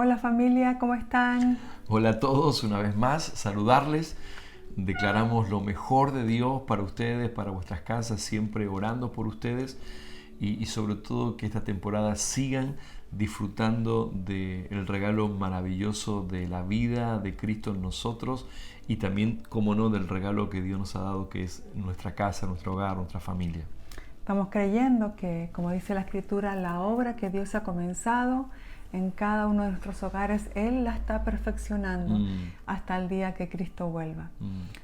Hola familia, ¿cómo están? Hola a todos, una vez más, saludarles. Declaramos lo mejor de Dios para ustedes, para vuestras casas, siempre orando por ustedes y sobre todo que esta temporada sigan disfrutando del regalo maravilloso de la vida de Cristo en nosotros y también, como no, del regalo que Dios nos ha dado, que es nuestra casa, nuestro hogar, nuestra familia. Estamos creyendo que, como dice la Escritura, la obra que Dios ha comenzado en cada uno de nuestros hogares, Él la está perfeccionando hasta el día que Cristo vuelva.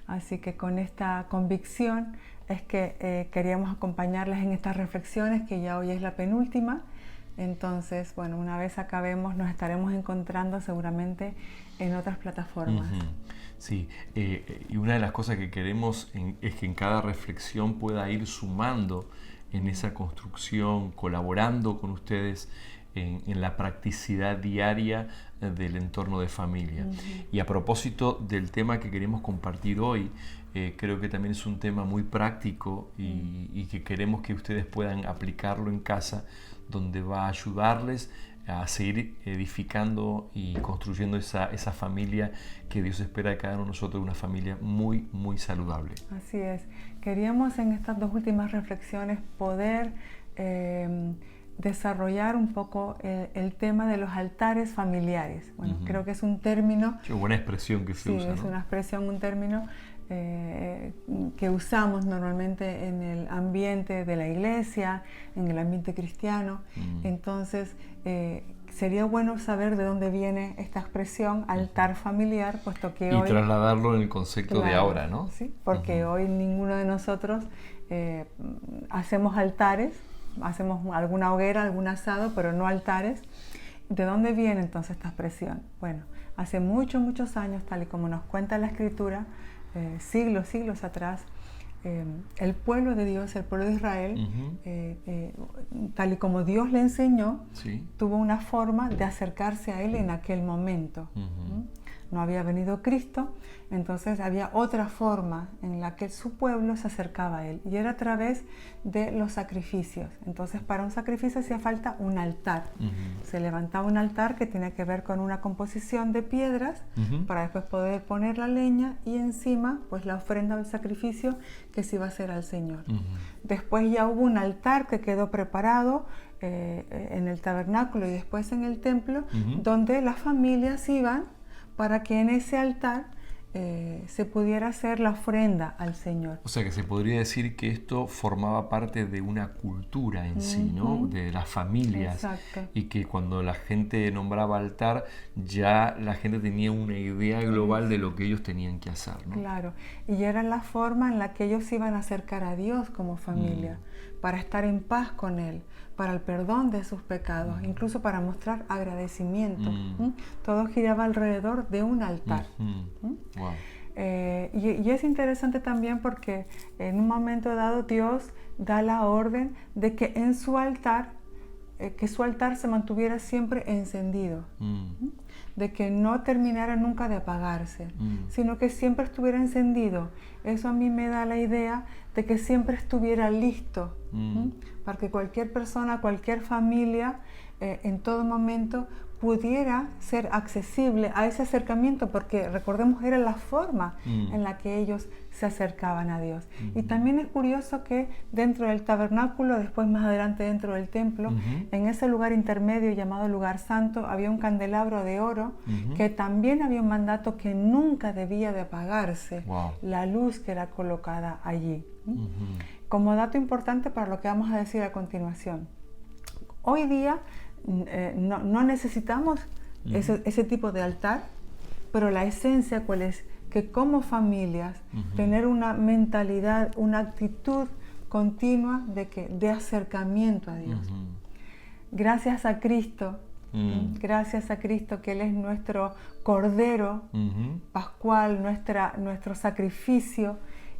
Así que con esta convicción es que queríamos acompañarles en estas reflexiones, que ya hoy es la penúltima. Entonces, bueno, una vez acabemos, nos estaremos encontrando seguramente en otras plataformas. Sí, y una de las cosas que queremos es que en cada reflexión pueda ir sumando en esa construcción, colaborando con ustedes en la practicidad diaria del entorno de familia. Y a propósito del tema que queremos compartir hoy, creo que también es un tema muy práctico y que queremos que ustedes puedan aplicarlo en casa, donde va a ayudarles a seguir edificando y construyendo esa familia que Dios espera de cada uno de nosotros, una familia muy, muy saludable. Así es. Queríamos en estas dos últimas reflexiones poder desarrollar un poco el tema de los altares familiares. Bueno, creo que es un término... Qué buena expresión que se usa, es ¿no? una expresión, un término que usamos normalmente en el ambiente de la iglesia, en el ambiente cristiano. Entonces, sería bueno saber de dónde viene esta expresión altar familiar, puesto que hoy... Y trasladarlo en el concepto de ahora, ¿no? Sí, porque hoy ninguno de nosotros hacemos altares, hacemos alguna hoguera, algún asado, pero no altares. ¿De dónde viene entonces esta expresión? Bueno, hace muchos años, tal y como nos cuenta la Escritura, siglos atrás, el pueblo de Dios, el pueblo de Israel, tal y como Dios le enseñó, tuvo una forma de acercarse a Él en aquel momento. No había venido Cristo, entonces había otra forma en la que su pueblo se acercaba a Él, y era a través de los sacrificios. Entonces, para un sacrificio hacía falta un altar. Se levantaba un altar que tenía que ver con una composición de piedras para después poder poner la leña y encima pues la ofrenda del sacrificio que se iba a hacer al Señor. Después ya hubo un altar que quedó preparado en el tabernáculo y después en el templo, donde las familias iban para que en ese altar se pudiera hacer la ofrenda al Señor. O sea que se podría decir que esto formaba parte de una cultura en sí, ¿no? De las familias. Exacto. Y que cuando la gente nombraba altar, ya la gente tenía una idea global de lo que ellos tenían que hacer, ¿no? Claro, y era la forma en la que ellos se iban a acercar a Dios como familia, para estar en paz con Él, para el perdón de sus pecados, incluso para mostrar agradecimiento. Todo giraba alrededor de un altar. Wow. Y es interesante también porque en un momento dado Dios da la orden de que en su altar, que su altar se mantuviera siempre encendido, de que no terminara nunca de apagarse, sino que siempre estuviera encendido. Eso a mí me da la idea de que siempre estuviera listo, para que cualquier persona, cualquier familia, en todo momento pudiera ser accesible a ese acercamiento, porque recordemos, era la forma en la que ellos se acercaban a Dios. Y también es curioso que dentro del tabernáculo, después más adelante dentro del templo, en ese lugar intermedio llamado lugar santo, había un candelabro de oro que también había un mandato que nunca debía de apagarse, la luz que era colocada allí. Como dato importante para lo que vamos a decir a continuación, hoy día no necesitamos ese tipo de altar, pero la esencia ¿cuál es? Que como familias tener una mentalidad, una actitud continua de acercamiento a Dios. Gracias a Cristo, gracias a Cristo que Él es nuestro Cordero Pascual, nuestro sacrificio,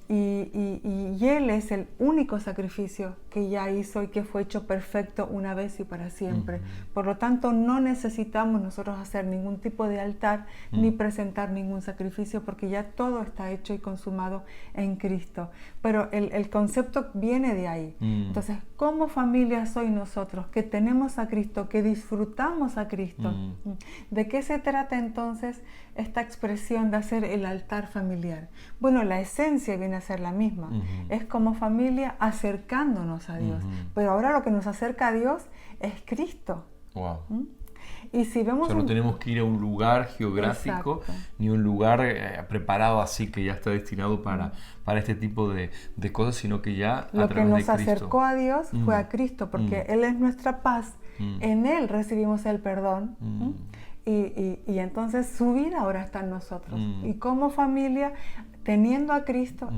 y Él es el único sacrificio que ya hizo y que fue hecho perfecto una vez y para siempre. Por lo tanto, no necesitamos nosotros hacer ningún tipo de altar ni presentar ningún sacrificio, porque ya todo está hecho y consumado en Cristo. Pero el concepto viene de ahí. Entonces, como familia soy nosotros, que tenemos a Cristo, que disfrutamos a Cristo. ¿De qué se trata entonces esta expresión de hacer el altar familiar? Bueno, la esencia viene a ser la misma. Es como familia acercándonos a Dios. Pero ahora lo que nos acerca a Dios es Cristo. Wow. Y si vemos no tenemos que ir a un lugar geográfico, ni un lugar preparado así que ya está destinado para este tipo de cosas, sino que ya lo a que través nos de Cristo. acercó a Dios fue a Cristo, porque Él es nuestra paz. En Él recibimos el perdón. Y entonces su vida ahora está en nosotros. Y como familia, teniendo a Cristo,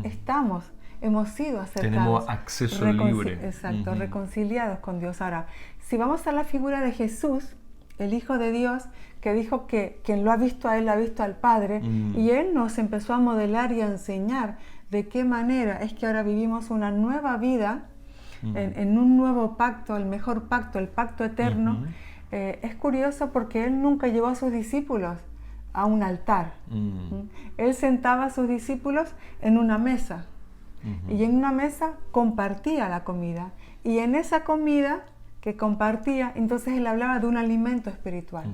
hemos sido acercados. Tenemos acceso libre. Exacto, reconciliados con Dios. Ahora, si vamos a la figura de Jesús, el Hijo de Dios, que dijo que quien lo ha visto a Él, ha visto al Padre, y Él nos empezó a modelar y a enseñar de qué manera es que ahora vivimos una nueva vida en un nuevo pacto, el mejor pacto, el pacto eterno. Es curioso porque Él nunca llevó a sus discípulos a un altar. Él sentaba a sus discípulos en una mesa y en una mesa compartía la comida, y en esa comida que compartía, entonces Él hablaba de un alimento espiritual.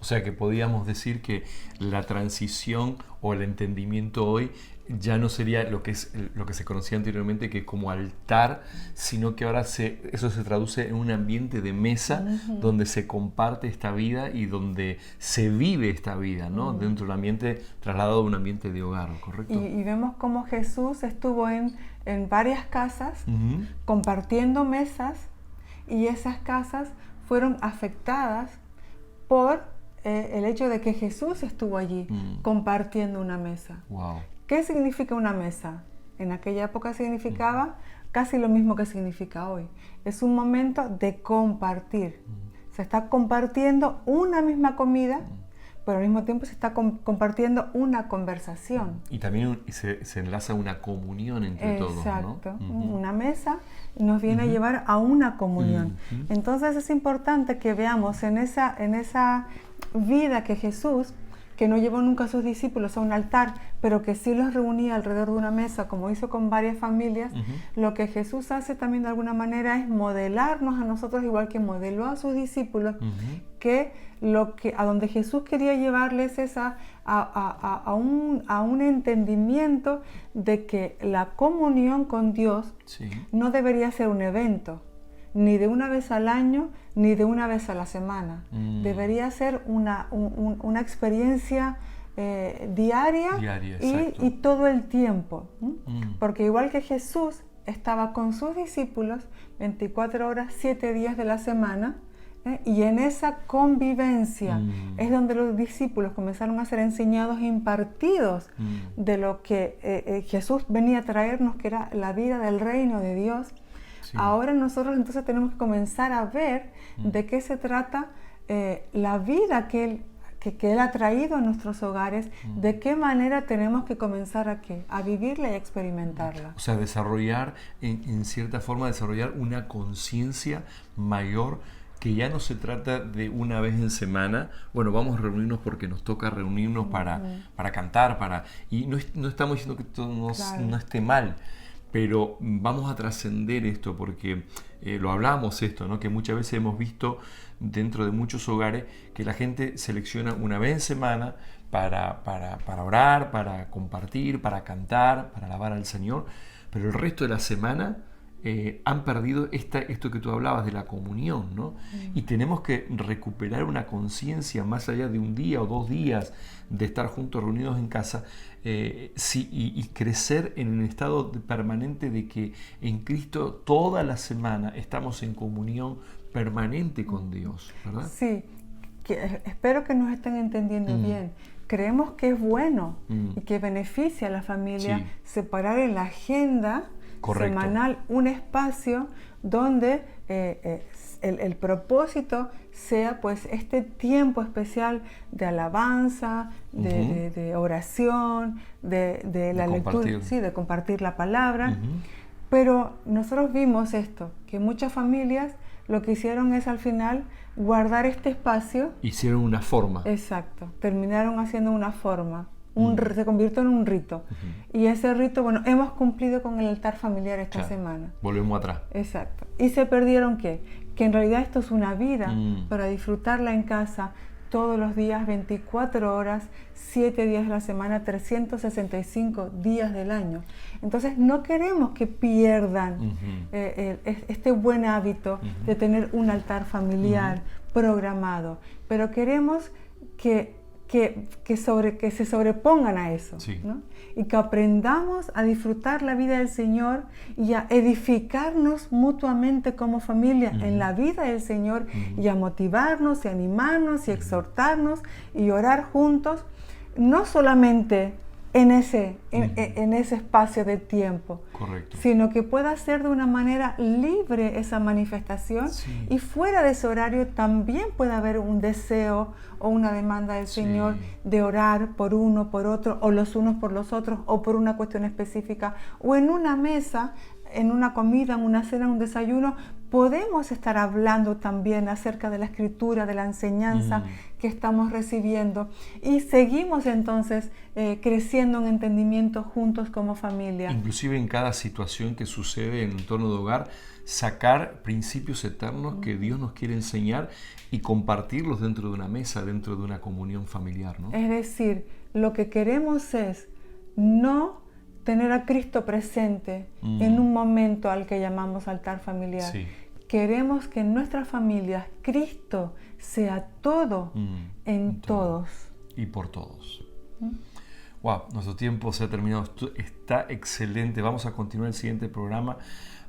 O sea que podíamos decir que la transición o el entendimiento hoy ya no sería lo que se conocía anteriormente, que es como altar, sino que ahora eso se traduce en un ambiente de mesa donde se comparte esta vida y donde se vive esta vida, ¿no? Dentro de un ambiente, trasladado a un ambiente de hogar, ¿correcto? Y vemos cómo Jesús estuvo en varias casas compartiendo mesas, y esas casas fueron afectadas por el hecho de que Jesús estuvo allí compartiendo una mesa. Wow. ¿Qué significa una mesa? En aquella época significaba casi lo mismo que significa hoy. Es un momento de compartir. Se está compartiendo una misma comida, pero al mismo tiempo se está compartiendo una conversación. Y también se enlaza una comunión entre todos, ¿no? Exacto. Una mesa nos viene a llevar a una comunión. Entonces es importante que veamos en esa vida que Jesús, que no llevó nunca a sus discípulos a un altar, pero que sí los reunía alrededor de una mesa, como hizo con varias familias, lo que Jesús hace también de alguna manera es modelarnos a nosotros, igual que modeló a sus discípulos, que a donde Jesús quería llevarles es a un entendimiento de que la comunión con Dios no debería ser un evento, ni de una vez al año, ni de una vez a la semana. Debería ser una experiencia diaria y todo el tiempo. Porque igual que Jesús estaba con sus discípulos 24 horas, 7 días de la semana, y en esa convivencia es donde los discípulos comenzaron a ser enseñados e impartidos de lo que Jesús venía a traernos, que era la vida del reino de Dios. Ahora nosotros entonces tenemos que comenzar a ver de qué se trata la vida que Él ha traído a nuestros hogares, de qué manera tenemos que comenzar a vivirla y a experimentarla. O sea, en cierta forma, desarrollar una conciencia mayor, que ya no se trata de una vez en semana, bueno, vamos a reunirnos porque nos toca reunirnos para cantar, y no estamos diciendo que esto no esté mal, pero vamos a trascender esto porque lo hablamos esto, ¿no? Que muchas veces hemos visto dentro de muchos hogares que la gente selecciona una vez en semana para orar, para compartir, para cantar, para alabar al Señor, pero el resto de la semana han perdido esto que tú hablabas de la comunión, ¿no? Y tenemos que recuperar una conciencia más allá de un día o 2 días de estar juntos reunidos en casa, y crecer en un estado permanente de que en Cristo toda la semana estamos en comunión permanente con Dios, ¿verdad? Sí, espero que nos estén entendiendo bien. Creemos que es bueno y que beneficia a la familia separar en la agenda semanal un espacio donde el propósito sea pues este tiempo especial de alabanza, de oración, de la lectura, de compartir la palabra. Pero nosotros vimos esto, que muchas familias lo que hicieron es al final guardar este espacio. Hicieron una forma. Exacto, terminaron haciendo una forma, se convirtió en un rito. Y ese rito, bueno, hemos cumplido con el altar familiar esta semana. Volvemos atrás. Exacto. Y se perdieron ¿qué? Que en realidad esto es una vida para disfrutarla en casa todos los días, 24 horas, 7 días de la semana, 365 días del año. Entonces no queremos que pierdan este buen hábito de tener un altar familiar programado, pero queremos que se sobrepongan a eso, ¿no? Y que aprendamos a disfrutar la vida del Señor y a edificarnos mutuamente como familia en la vida del Señor y a motivarnos y animarnos y exhortarnos y orar juntos, no solamente en ese espacio de tiempo, correcto, sino que pueda ser de una manera libre esa manifestación y fuera de ese horario también puede haber un deseo o una demanda del Señor de orar por uno, por otro, o los unos por los otros, o por una cuestión específica, o en una mesa, en una comida, en una cena, en un desayuno, podemos estar hablando también acerca de la escritura, de la enseñanza que estamos recibiendo y seguimos entonces creciendo en entendimiento juntos como familia. Inclusive en cada situación que sucede en el entorno de hogar, sacar principios eternos que Dios nos quiere enseñar y compartirlos dentro de una mesa, dentro de una comunión familiar, ¿no? Es decir, lo que queremos es no tener a Cristo presente en un momento al que llamamos altar familiar. Queremos que en nuestras familias Cristo sea todo en todos. Y por todos. Wow, nuestro tiempo se ha terminado. Está excelente. Vamos a continuar el siguiente programa.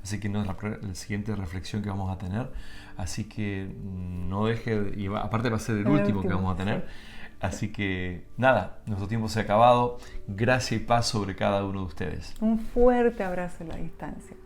Así que no es la siguiente reflexión que vamos a tener. Así que no deje, y aparte va a ser el último que vamos a tener. Así que nada, nuestro tiempo se ha acabado. Gracia y paz sobre cada uno de ustedes. Un fuerte abrazo a la distancia.